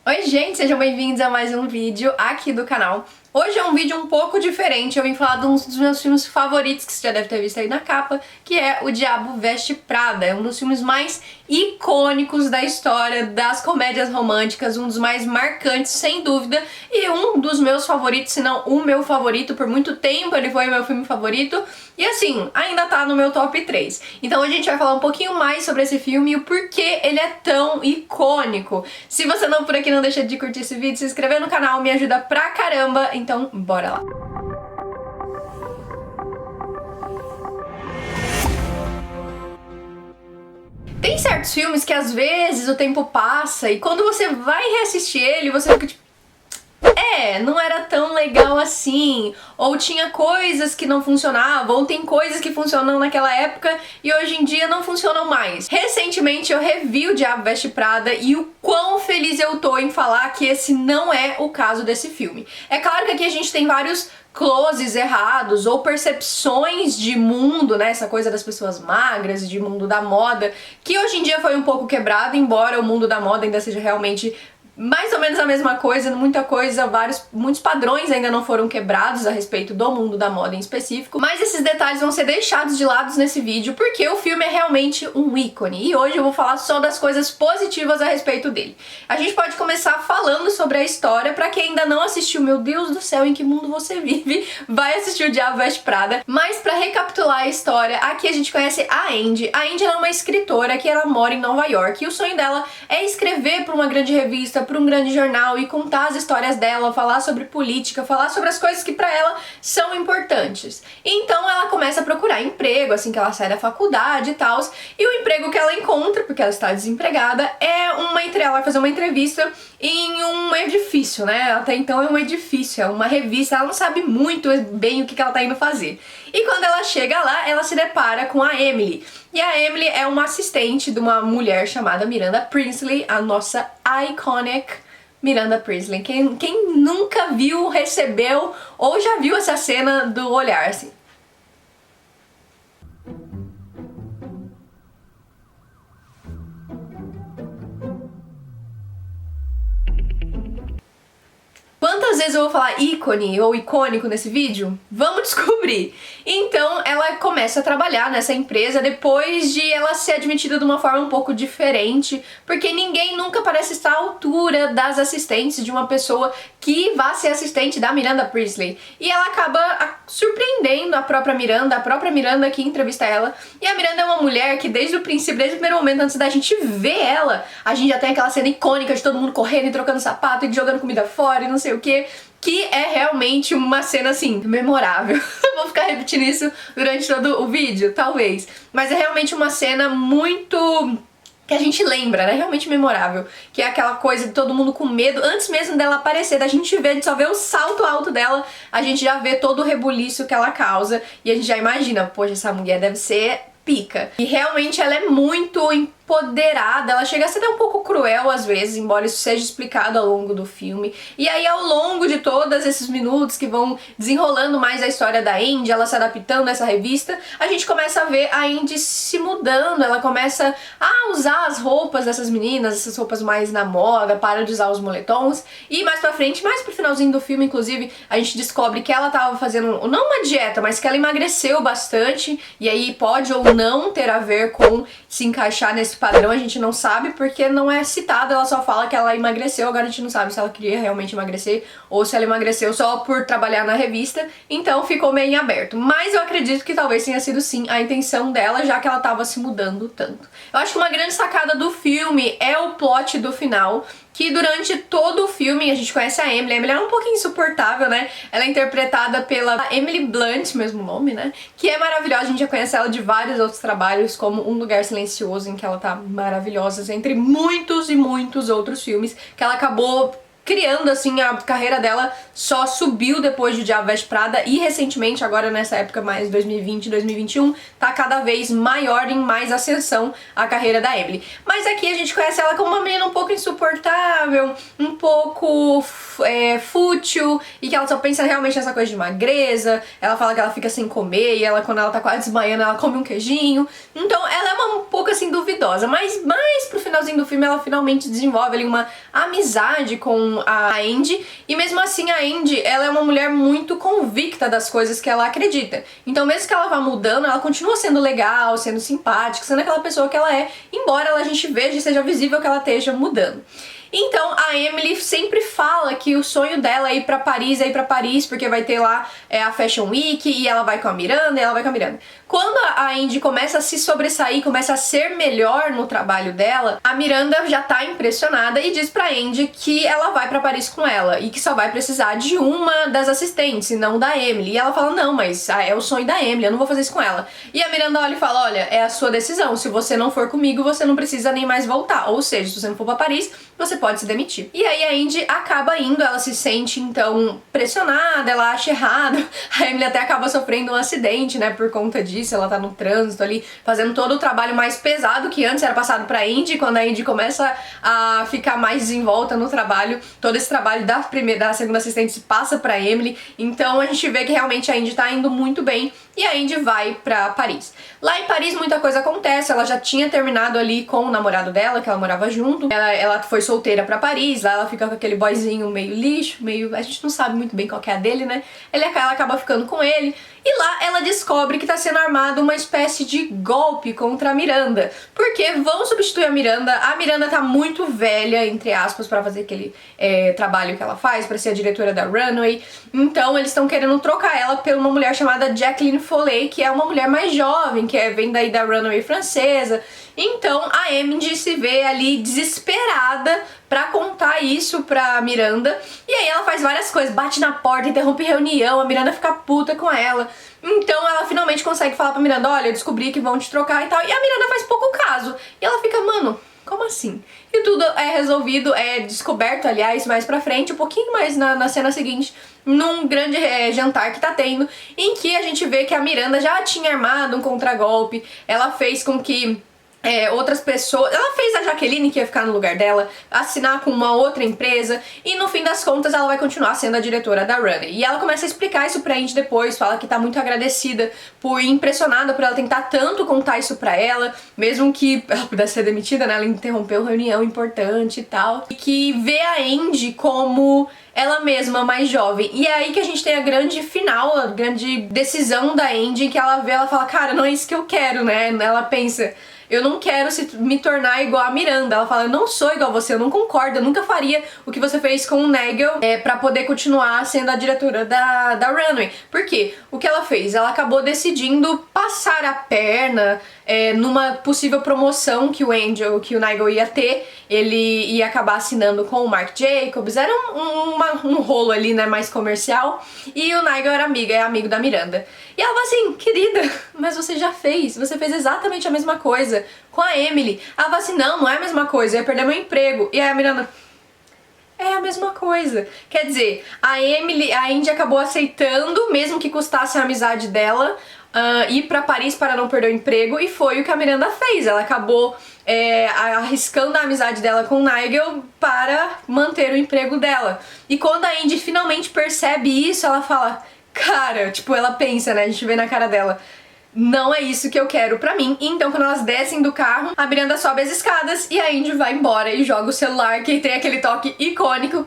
Oi gente, sejam bem-vindos a mais um vídeo aqui do canal. Hoje é um vídeo um pouco diferente, eu vim falar de um dos meus filmes favoritos, que você já deve ter visto aí na capa, que é O Diabo Veste Prada. É um dos filmes mais icônicos da história das comédias românticas, um dos mais marcantes, sem dúvida, e um dos meus favoritos, se não o meu favorito. Por muito tempo ele foi o meu filme favorito, e assim, ainda tá no meu top 3. Então hoje a gente vai falar um pouquinho mais sobre esse filme e o porquê ele é tão icônico. Se você não por aqui, não deixa de curtir esse vídeo, se inscrever no canal, me ajuda pra caramba, então bora lá. Tem certos filmes que às vezes o tempo passa e quando você vai reassistir ele, você fica tipo, não era tão legal assim, ou tinha coisas que não funcionavam, ou tem coisas que funcionam naquela época e hoje em dia não funcionam mais. Recentemente eu revi O Diabo Veste Prada e o quão feliz eu tô em falar que esse não é o caso desse filme. É claro que aqui a gente tem vários closes errados ou percepções de mundo, né, essa coisa das pessoas magras e de mundo da moda, que hoje em dia foi um pouco quebrado, embora o mundo da moda ainda seja realmente mais ou menos a mesma coisa, muitos padrões ainda não foram quebrados a respeito do mundo da moda em específico, mas esses detalhes vão ser deixados de lado nesse vídeo porque o filme é realmente um ícone e hoje eu vou falar só das coisas positivas a respeito dele. A gente pode começar falando sobre a história. Pra quem ainda não assistiu, meu Deus do céu, em que mundo você vive, vai assistir O Diabo Veste Prada. Mas pra recapitular a história, aqui a gente conhece a Andy. A Andy é uma escritora que ela mora em Nova York e o sonho dela é escrever pra uma grande revista, para um grande jornal e contar as histórias dela, falar sobre política, falar sobre as coisas que para ela são importantes. Então ela começa a procurar emprego assim que ela sai da faculdade e tal, e o emprego que ela encontra, porque ela está desempregada, ela vai fazer uma entrevista em um edifício, né? Até então é um edifício, é uma revista, ela não sabe muito bem o que ela tá indo fazer. E quando ela chega lá, ela se depara com a Emily. E a Emily é uma assistente de uma mulher chamada Miranda Priestly, a nossa iconic Miranda Priestly. Quem nunca viu, recebeu ou já viu essa cena do olhar, assim? Quantas vezes eu vou falar ícone ou icônico nesse vídeo? Vamos descobrir! Então ela começa a trabalhar nessa empresa depois de ela ser admitida de uma forma um pouco diferente, porque ninguém nunca parece estar à altura das assistentes de uma pessoa que vá ser assistente da Miranda Priestly. E ela acaba surpreendendo a própria Miranda que entrevista ela. E a Miranda é uma mulher que desde o princípio, desde o primeiro momento antes da gente ver ela, a gente já tem aquela cena icônica de todo mundo correndo e trocando sapato e jogando comida fora e não sei o que é realmente uma cena assim, memorável. Vou ficar repetindo isso durante todo o vídeo, talvez. Mas é realmente uma cena muito que a gente lembra, né? Realmente memorável. Que é aquela coisa de todo mundo com medo, antes mesmo dela aparecer, da gente ver, de só ver o salto alto dela, a gente já vê todo o rebuliço que ela causa e a gente já imagina, poxa, essa mulher deve ser pica. E realmente ela é muito empoderada, ela chega a ser até um pouco cruel às vezes, embora isso seja explicado ao longo do filme. E aí ao longo de todos esses minutos que vão desenrolando mais a história da Andy, ela se adaptando a essa revista, a gente começa a ver a Andy se mudando, ela começa a usar as roupas dessas meninas, essas roupas mais na moda, para de usar os moletons, e mais pra frente, mais pro finalzinho do filme, inclusive, a gente descobre que ela tava fazendo, não uma dieta, mas que ela emagreceu bastante, e aí pode ou não ter a ver com se encaixar nesse padrão, a gente não sabe porque não é citado, ela só fala que ela emagreceu, agora a gente não sabe se ela queria realmente emagrecer ou se ela emagreceu só por trabalhar na revista, então ficou meio em aberto. Mas eu acredito que talvez tenha sido sim a intenção dela, já que ela tava se mudando tanto. Eu acho que uma grande sacada do filme é o plot do final, que durante todo o filme a gente conhece a Emily. A Emily é um pouquinho insuportável, né? Ela é interpretada pela Emily Blunt, mesmo nome, né? Que é maravilhosa, a gente já conhece ela de vários outros trabalhos, como Um Lugar Silencioso, em que ela tá maravilhosa, entre muitos e muitos outros filmes, que ela acabou criando, assim, a carreira dela só subiu depois de O Diabo Veste Prada e recentemente, agora nessa época mais 2020, 2021, tá cada vez maior, em mais ascensão a carreira da Emily. Mas aqui a gente conhece ela como uma menina um pouco insuportável, um pouco fútil, e que ela só pensa realmente nessa coisa de magreza. Ela fala que ela fica sem comer, e ela, quando ela tá quase desmaiando, ela come um queijinho. Então ela é um pouco assim duvidosa, mas mais pro finalzinho do filme ela finalmente desenvolve ali uma amizade com a Andy, e mesmo assim a Andy, ela é uma mulher muito convicta das coisas que ela acredita. Então mesmo que ela vá mudando, ela continua sendo legal, sendo simpática, sendo aquela pessoa que ela é, embora a gente veja e seja visível que ela esteja mudando. Então a Emily sempre fala que o sonho dela é ir pra Paris, porque vai ter lá a Fashion Week, e ela vai com a Miranda, Quando a Andy começa a se sobressair, começa a ser melhor no trabalho dela, a Miranda já tá impressionada e diz pra Andy que ela vai pra Paris com ela, e que só vai precisar de uma das assistentes, e não da Emily. E ela fala, não, mas é o sonho da Emily, eu não vou fazer isso com ela. E a Miranda olha e fala, olha, é a sua decisão, se você não for comigo, você não precisa nem mais voltar. Ou seja, se você não for pra Paris, você pode se demitir. E aí a Andy acaba indo, ela se sente então pressionada, ela acha errado. A Emily até acaba sofrendo um acidente, né, por conta disso. Ela tá no trânsito ali, fazendo todo o trabalho mais pesado que antes era passado pra Andy. Quando a Andy começa a ficar mais desenvolta no trabalho, todo esse trabalho da segunda assistente se passa pra Emily. Então a gente vê que realmente a Andy tá indo muito bem, e a Andy vai pra Paris. Lá em Paris muita coisa acontece, ela já tinha terminado ali com o namorado dela, que ela morava junto. Ela foi solteira pra Paris, lá ela fica com aquele boyzinho meio lixo, a gente não sabe muito bem qual que é a dele, né? Ela acaba ficando com ele, e lá ela descobre que tá sendo armado uma espécie de golpe contra a Miranda, porque vão substituir a Miranda tá muito velha, entre aspas, pra fazer aquele trabalho que ela faz, pra ser a diretora da Runway. Então eles estão querendo trocar ela por uma mulher chamada Jacqueline Foley, que é uma mulher mais jovem, que vem daí da Runway francesa. Então a Emily se vê ali desesperada pra contar isso pra Miranda, e aí ela faz várias coisas, bate na porta, interrompe reunião, a Miranda fica puta com ela. Então ela finalmente consegue falar pra Miranda, olha, eu descobri que vão te trocar e tal, e a Miranda faz pouco caso, e ela fica, mano, como assim? E tudo é resolvido, é descoberto, aliás, mais pra frente, um pouquinho mais na cena seguinte, num grande jantar que tá tendo, em que a gente vê que a Miranda já tinha armado um contragolpe. Ela fez com que outras pessoas... Ela fez a Jaqueline, que ia ficar no lugar dela, assinar com uma outra empresa, e no fim das contas ela vai continuar sendo a diretora da Runway. E ela começa a explicar isso pra Andy depois, fala que tá muito agradecida impressionada por ela tentar tanto contar isso pra ela, mesmo que ela pudesse ser demitida, né? Ela interrompeu reunião importante e tal. E que vê a Andy como ela mesma, mais jovem. E é aí que a gente tem a grande final, a grande decisão da Andy, que ela vê, ela fala, cara, não é isso que eu quero, né? Ela pensa, eu não quero me tornar igual a Miranda. Ela fala, eu não sou igual a você, eu não concordo, eu nunca faria o que você fez com o Nigel pra poder continuar sendo a diretora da Runway. Por quê? O que ela fez? Ela acabou decidindo passar a perna numa possível promoção que o Nigel ia ter. Ele ia acabar assinando com o Marc Jacobs, era um rolo ali, né, mais comercial, e o Nigel era amigo da Miranda. E ela fala assim, querida, mas você fez exatamente a mesma coisa com a Emily. Ela fala assim, não é a mesma coisa, eu ia perder meu emprego. E aí a Miranda, é a mesma coisa. Quer dizer, a Andy acabou aceitando, mesmo que custasse a amizade dela, ir pra Paris para não perder o emprego, e foi o que a Miranda fez. Ela acabou arriscando a amizade dela com o Nigel para manter o emprego dela. E quando a Andy finalmente percebe isso, ela fala, cara, tipo, ela pensa, né, a gente vê na cara dela, não é isso que eu quero pra mim. Então quando elas descem do carro, a Miranda sobe as escadas e a Andy vai embora e joga o celular, que tem aquele toque icônico.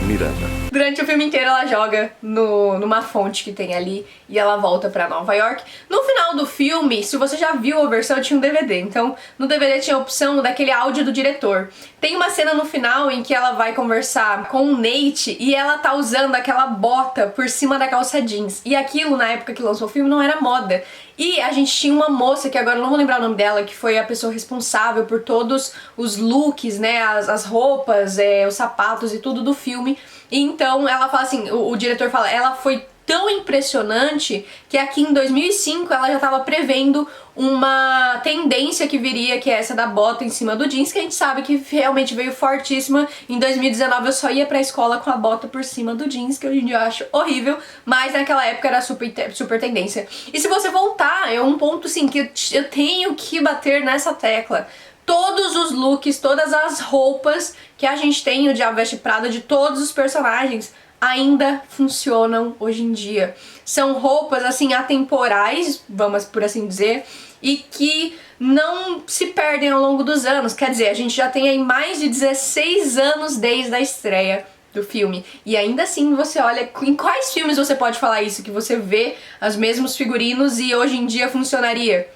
Miranda. Durante o filme inteiro ela joga numa fonte que tem ali e ela volta pra Nova York. No final do filme, se você já viu a versão, tinha um DVD. Então no DVD tinha a opção daquele áudio do diretor. Tem uma cena no final em que ela vai conversar com o Nate e ela tá usando aquela bota por cima da calça jeans. E aquilo, na época que lançou o filme, não era moda. E a gente tinha uma moça, que agora eu não vou lembrar o nome dela, que foi a pessoa responsável por todos os looks, né, as roupas, os sapatos e tudo do filme. E então ela fala assim, o diretor fala, ela foi tão impressionante que aqui em 2005 ela já estava prevendo uma tendência que viria, que é essa da bota em cima do jeans, que a gente sabe que realmente veio fortíssima. Em 2019 eu só ia pra escola com a bota por cima do jeans, que hoje em dia eu acho horrível, mas naquela época era super tendência. E se você voltar, é um ponto assim que eu tenho que bater nessa tecla. Todos os looks, todas as roupas que a gente tem no Diabo Veste Prada de todos os personagens ainda funcionam hoje em dia. São roupas assim atemporais, vamos por assim dizer, e que não se perdem ao longo dos anos. Quer dizer, a gente já tem aí mais de 16 anos desde a estreia do filme. E ainda assim você olha, em quais filmes você pode falar isso, que você vê os mesmos figurinos e hoje em dia funcionaria?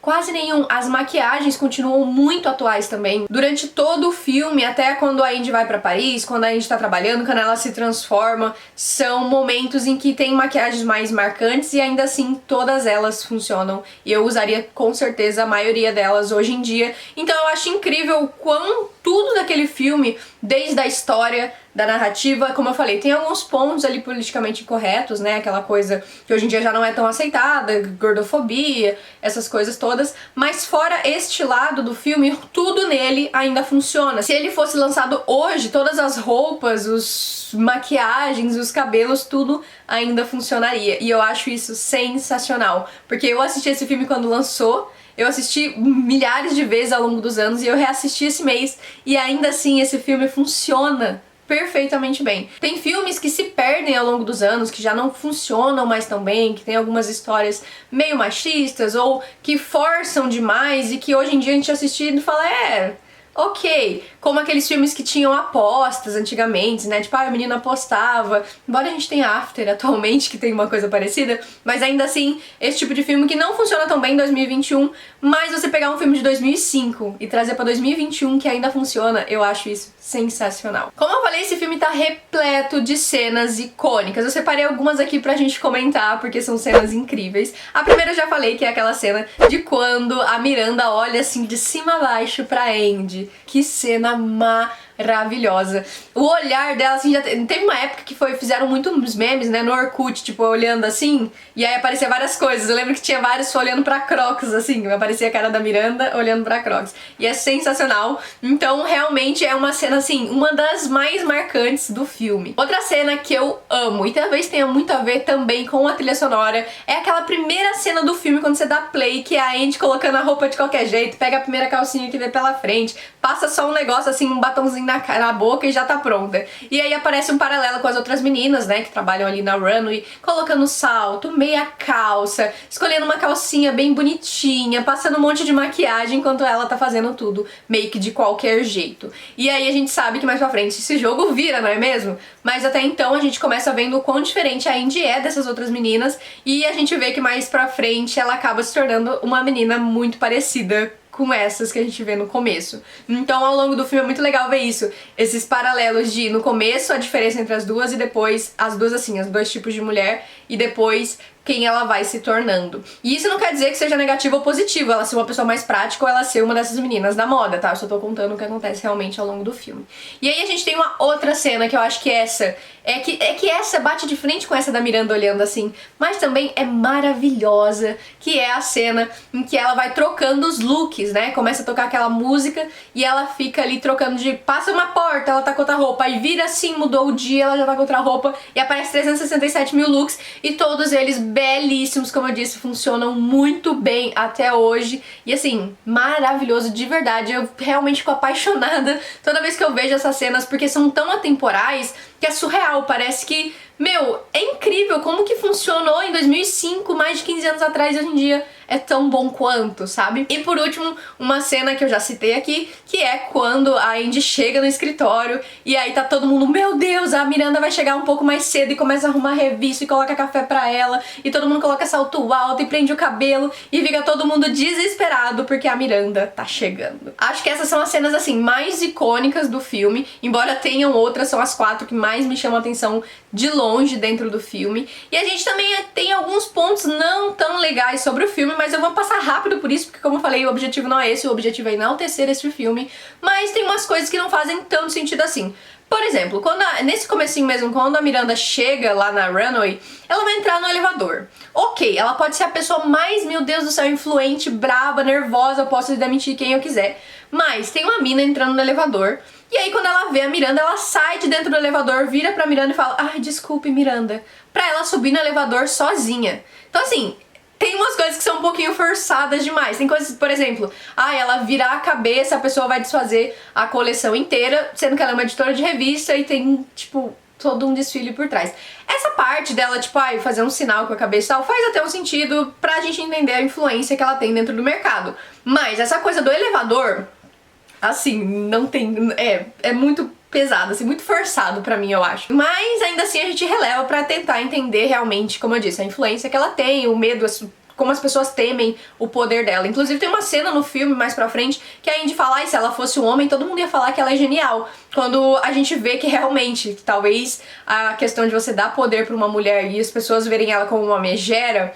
Quase nenhum. As maquiagens continuam muito atuais também. Durante todo o filme, até quando a Indy vai pra Paris, quando a Indy tá trabalhando, quando ela se transforma, são momentos em que tem maquiagens mais marcantes e ainda assim todas elas funcionam. E eu usaria com certeza a maioria delas hoje em dia. Então eu acho incrível o quão tudo daquele filme, desde a história, da narrativa, como eu falei, tem alguns pontos ali politicamente incorretos, né, aquela coisa que hoje em dia já não é tão aceitada, gordofobia, essas coisas todas, mas fora este lado do filme, tudo nele ainda funciona. Se ele fosse lançado hoje, todas as roupas, os maquiagens, os cabelos, tudo ainda funcionaria, e eu acho isso sensacional, porque eu assisti esse filme quando lançou, eu assisti milhares de vezes ao longo dos anos e eu reassisti esse mês, e ainda assim esse filme funciona perfeitamente bem. Tem filmes que se perdem ao longo dos anos, que já não funcionam mais tão bem, que tem algumas histórias meio machistas ou que forçam demais e que hoje em dia a gente assistindo fala, ok, como aqueles filmes que tinham apostas antigamente, né, tipo, a menina apostava, embora a gente tenha After atualmente, que tem uma coisa parecida, mas ainda assim, esse tipo de filme que não funciona tão bem em 2021, mas você pegar um filme de 2005 e trazer pra 2021 que ainda funciona, eu acho isso sensacional. Como eu falei, esse filme tá repleto de cenas icônicas, eu separei algumas aqui pra gente comentar, porque são cenas incríveis. A primeira eu já falei, que é aquela cena de quando a Miranda olha assim de cima a baixo pra Andy. Que cena maravilhosa. O olhar dela, assim, já teve uma época que fizeram muitos memes, né, no Orkut, tipo, olhando assim, e aí aparecia várias coisas. Eu lembro que tinha vários olhando pra Crocs, assim, aparecia a cara da Miranda olhando pra Crocs. E é sensacional. Então, realmente é uma cena, assim, uma das mais marcantes do filme. Outra cena que eu amo, e talvez tenha muito a ver também com a trilha sonora, é aquela primeira cena do filme, quando você dá play, que é a Andy colocando a roupa de qualquer jeito, pega a primeira calcinha que vê pela frente, passa só um negócio assim, um batonzinho na boca e já tá pronta. E aí aparece um paralelo com as outras meninas, né, que trabalham ali na runway, colocando salto, meia calça, escolhendo uma calcinha bem bonitinha, passando um monte de maquiagem enquanto ela tá fazendo tudo meio que de qualquer jeito. E aí a gente sabe que mais pra frente esse jogo vira, não é mesmo? Mas até então a gente começa vendo o quão diferente a Indy é dessas outras meninas e a gente vê que mais pra frente ela acaba se tornando uma menina muito parecida com essas que a gente vê no começo. Então ao longo do filme é muito legal ver isso, esses paralelos de no começo a diferença entre as duas e depois as duas assim, os dois tipos de mulher e depois quem ela vai se tornando. E isso não quer dizer que seja negativo ou positivo, ela ser uma pessoa mais prática ou ela ser uma dessas meninas da moda, tá? Eu só tô contando o que acontece realmente ao longo do filme. E aí a gente tem uma outra cena que eu acho que essa que essa bate de frente com essa da Miranda olhando assim, mas também é maravilhosa, que é a cena em que ela vai trocando os looks, né? Começa a tocar aquela música e ela fica ali trocando de passa uma porta, ela tá com outra roupa, aí vira assim, mudou o dia, ela já tá com outra roupa e aparece 367 mil looks e todos eles belíssimos, como eu disse, funcionam muito bem até hoje e assim, maravilhoso de verdade. Eu realmente fico apaixonada toda vez que eu vejo essas cenas porque são tão atemporais que é surreal, parece que, meu, é incrível como que funcionou em 2005, mais de 15 anos atrás, e hoje em dia é tão bom quanto, sabe? E por último, uma cena que eu já citei aqui, que é quando a Andy chega no escritório e aí tá todo mundo, meu Deus, a Miranda vai chegar um pouco mais cedo e começa a arrumar revista e coloca café pra ela e todo mundo coloca salto alto e prende o cabelo e fica todo mundo desesperado porque a Miranda tá chegando. Acho que essas são as cenas, assim, mais icônicas do filme, embora tenham outras, são as 4 que mais me chamam a atenção de longe dentro do filme. E a gente também tem alguns pontos não tão legais sobre o filme, mas eu vou passar rápido por isso, porque como eu falei, o objetivo não é esse, o objetivo é enaltecer esse filme, mas tem umas coisas que não fazem tanto sentido assim. Por exemplo, nesse comecinho mesmo, quando a Miranda chega lá na runway, ela vai entrar no elevador. Ok, ela pode ser a pessoa mais, meu Deus do céu, influente, braba, nervosa, eu posso demitir quem eu quiser. Mas tem uma mina entrando no elevador, e aí quando ela vê a Miranda, ela sai de dentro do elevador, vira pra Miranda e fala: ai, desculpe, Miranda, pra ela subir no elevador sozinha. Então assim, tem umas coisas que são um pouquinho forçadas demais. Tem coisas, por exemplo, ela virar a cabeça, a pessoa vai desfazer a coleção inteira, sendo que ela é uma editora de revista e tem, tipo, todo um desfile por trás. Essa parte dela, tipo, fazer um sinal com a cabeça e tal, faz até um sentido pra gente entender a influência que ela tem dentro do mercado. Mas essa coisa do elevador, assim, não tem... É muito pesado, assim, muito forçado pra mim, eu acho. Mas ainda assim a gente releva pra tentar entender realmente, como eu disse, a influência que ela tem, o medo, como as pessoas temem o poder dela. Inclusive tem uma cena no filme mais pra frente que a Indy fala: se ela fosse um homem, todo mundo ia falar que ela é genial. Quando a gente vê que realmente, talvez a questão de você dar poder pra uma mulher e as pessoas verem ela como uma megera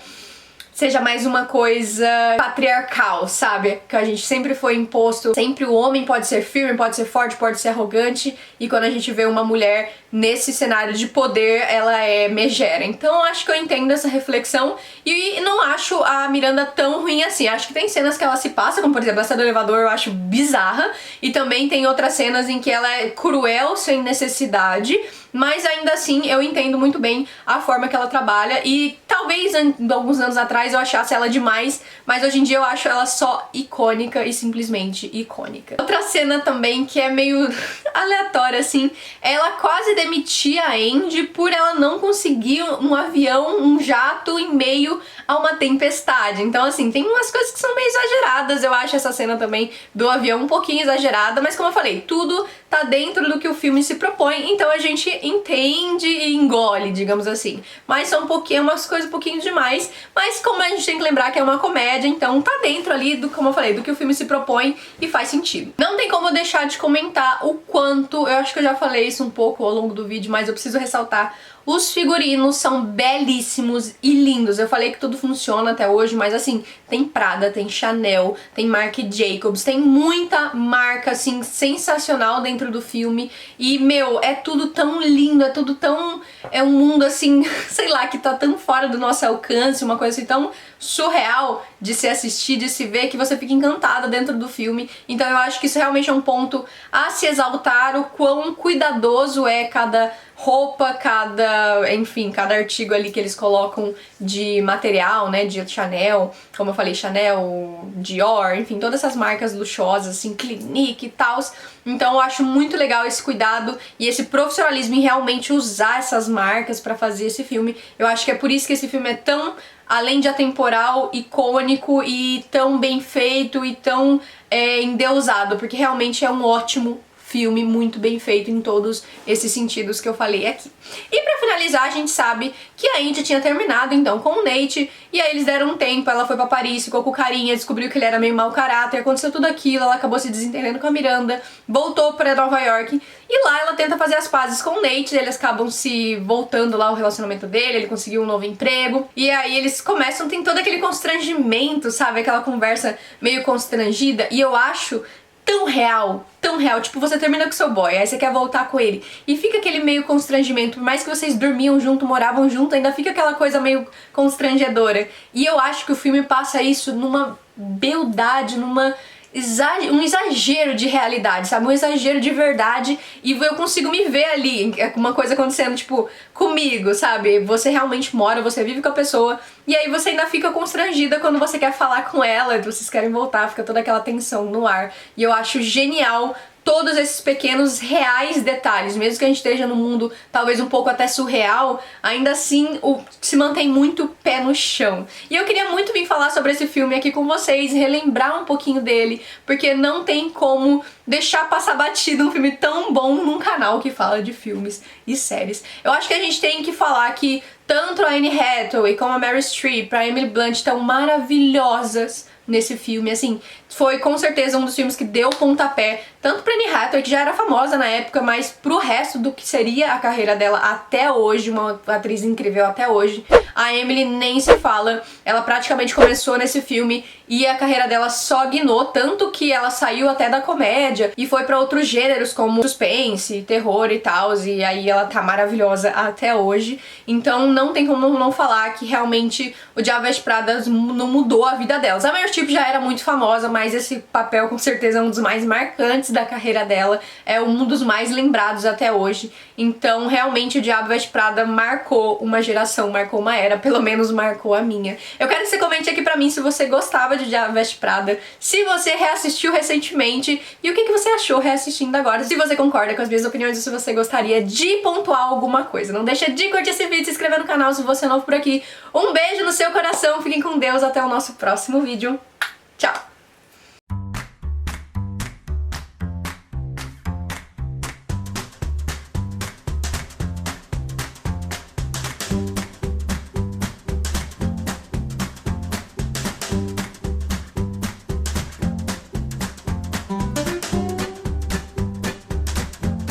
seja mais uma coisa patriarcal, sabe? Que a gente sempre foi imposto, sempre o homem pode ser firme, pode ser forte, pode ser arrogante, e quando a gente vê uma mulher nesse cenário de poder, ela é megera. Então acho que eu entendo essa reflexão e não acho a Miranda tão ruim assim. Acho que tem cenas que ela se passa, como por exemplo essa do elevador, eu acho bizarra, e também tem outras cenas em que ela é cruel sem necessidade, mas ainda assim eu entendo muito bem a forma que ela trabalha, e talvez alguns anos atrás eu achasse ela demais, mas hoje em dia eu acho ela só icônica e simplesmente icônica. Outra cena também que é meio aleatória assim, ela quase demitia a Andy por ela não conseguir um avião, um jato em meio a uma tempestade. Então assim, tem umas coisas que são meio exageradas, eu acho essa cena também do avião um pouquinho exagerada, mas como eu falei, tudo tá dentro do que o filme se propõe, então a gente entende e engole, digamos assim. Mas são umas coisas um pouquinho demais, mas como a gente tem que lembrar que é uma comédia, então tá dentro ali do, como eu falei, do que o filme se propõe e faz sentido. Não tem como deixar de comentar o quanto, eu acho que eu já falei isso um pouco ao longo do vídeo, mas eu preciso ressaltar: os figurinos são belíssimos e lindos. Eu falei que tudo funciona até hoje, mas assim, tem Prada, tem Chanel, tem Marc Jacobs, tem muita marca, assim, sensacional dentro do filme. E, meu, é tudo tão lindo, é tudo tão... É um mundo, assim, sei lá, que tá tão fora do nosso alcance, uma coisa assim tão surreal de se assistir, de se ver, que você fica encantada dentro do filme. Então eu acho que isso realmente é um ponto a se exaltar, o quão cuidadoso é cada roupa, enfim, cada artigo ali que eles colocam de material, né, de Chanel, como eu falei, Chanel, Dior, enfim, todas essas marcas luxuosas, assim, Clinique e tal. Então eu acho muito legal esse cuidado e esse profissionalismo em realmente usar essas marcas pra fazer esse filme. Eu acho que é por isso que esse filme é tão, além de atemporal, icônico e tão bem feito e tão endeusado, porque realmente é um ótimo filme, muito bem feito em todos esses sentidos que eu falei aqui. E pra finalizar, a gente sabe que a Indy tinha terminado então com o Nate, e aí eles deram um tempo, ela foi pra Paris, ficou com o carinha, descobriu que ele era meio mau caráter, aconteceu tudo aquilo, ela acabou se desentendendo com a Miranda, voltou pra Nova York, e lá ela tenta fazer as pazes com o Nate, eles acabam se voltando lá o relacionamento dele, ele conseguiu um novo emprego, e aí eles começam, tem todo aquele constrangimento, sabe, aquela conversa meio constrangida, e eu acho tão real, tipo, você termina com seu boy, aí você quer voltar com ele, e fica aquele meio constrangimento, por mais que vocês dormiam junto, moravam junto, ainda fica aquela coisa meio constrangedora, e eu acho que o filme passa isso numa beldade, um exagero de realidade, sabe? Um exagero de verdade, e eu consigo me ver ali, uma coisa acontecendo, tipo, comigo, sabe? Você realmente mora, você vive com a pessoa, e aí você ainda fica constrangida quando você quer falar com ela, vocês querem voltar, fica toda aquela tensão no ar, e eu acho genial todos esses pequenos reais detalhes, mesmo que a gente esteja num mundo talvez um pouco até surreal, ainda assim se mantém muito pé no chão. E eu queria muito vir falar sobre esse filme aqui com vocês, relembrar um pouquinho dele, porque não tem como deixar passar batido um filme tão bom num canal que fala de filmes e séries. Eu acho que a gente tem que falar que tanto a Anne Hathaway como a Meryl Streep, a Emily Blunt estão maravilhosas nesse filme, assim, foi com certeza um dos filmes que deu pontapé, tanto pra Anne Hathaway, que já era famosa na época, mas pro resto do que seria a carreira dela até hoje, uma atriz incrível até hoje. A Emily nem se fala, ela praticamente começou nesse filme e a carreira dela só guinou, tanto que ela saiu até da comédia e foi pra outros gêneros como suspense, terror e tal, e aí ela tá maravilhosa até hoje. Então não tem como não falar que realmente o Diabo Veste Prada não mudou a vida delas. A Meryl Streep já era muito famosa, mas esse papel com certeza é um dos mais marcantes da carreira dela, é um dos mais lembrados até hoje. Então realmente o Diabo Veste Prada marcou uma geração, marcou uma era, pelo menos marcou a minha. Eu quero que você comente aqui pra mim se você gostava de Diabo Veste Prada, se você reassistiu recentemente e o que você achou reassistindo agora, se você concorda com as minhas opiniões ou se você gostaria de pontuar alguma coisa. Não deixa de curtir esse vídeo e se inscrever no canal se você é novo por aqui. Um beijo no seu coração, fiquem com Deus, até o nosso próximo vídeo. Tchau!